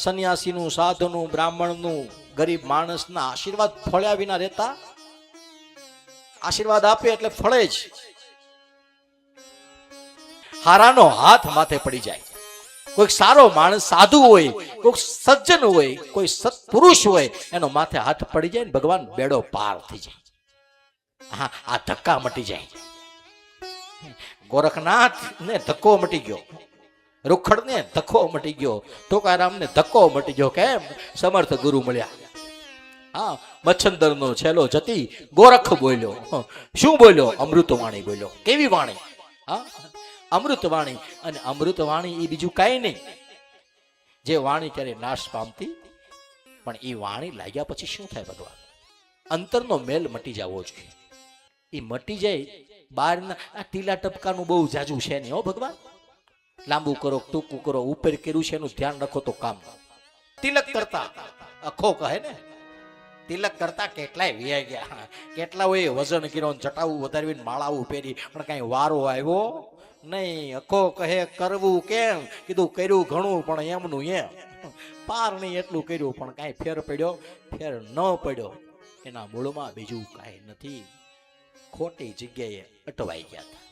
સંન્યાસીનું, સાધુનું, બ્રાહ્મણનું, ગરીબ માણસના આશીર્વાદ ફળ્યા વિના રહેતા? આશીર્વાદ આપે એટલે ફળે જ. હારાનો હાથ માથે પડી જાય. કોઈક સારો માણસ, સાધુ હોય, કોઈક સજ્જન હોય, કોઈ સત્પુરુષ હોય, એનો માથે હાથ પડી જાય ને ભગવાન બેડો પાર થઈ જાય. હા, આ ધક્કા મટી જાય. ગોરખનાથ ને ધક્કો મટી ગયો, રૂખડ ને ધક્કો મટી ગયો, ટોકારામ ને ધક્કો મટી ગયો. કેમ? સમર્થ ગુરુ મળ્યા. હા, મચ્છંદર નો છેલ્લો જતી ગોરખ બોલ્યો. શું બોલ્યો? અમૃતવાણી બોલ્યો. કેવી વાણી? હા, અમૃતવાણી. અને અમૃતવાણી એ બીજું કાંઈ નહીં, જે વાણી ક્યારે નાશ પામતી, પણ એ વાણી લાગ્યા પછી શું થાય ભગવાન? અંતરનો મેલ મટી જવો જોઈએ. એ મટી જાય. બહારના આ ટીલા ટપકાનું બહુ જાજુ છે નહીં હો ભગવાન. લાંબુ કરો, ટૂંકું કરો, ઉપર કર્યું છે એનું ધ્યાન રાખો તો કામ. તિલક કરતા અખો કહે ને, તિલક કરતા કેટલાય વ્યાઈ ગયા, કેટલાઓએ વજન કર્યો, જટાવું વધારવીને માળાવું પહેરી, પણ કાંઈ વારો આવ્યો નહીં. અખો કહે કરવું કેમ? કીધું કર્યું ઘણું પણ એમનું એમ. પાર નહીં એટલું કર્યું પણ કાંઈ ફેર પડ્યો? ફેર ન પડ્યો. એના મૂળમાં બીજું કાંઈ નથી. ખોટી જગ્યાએ અટવાઈ ગયા હતા.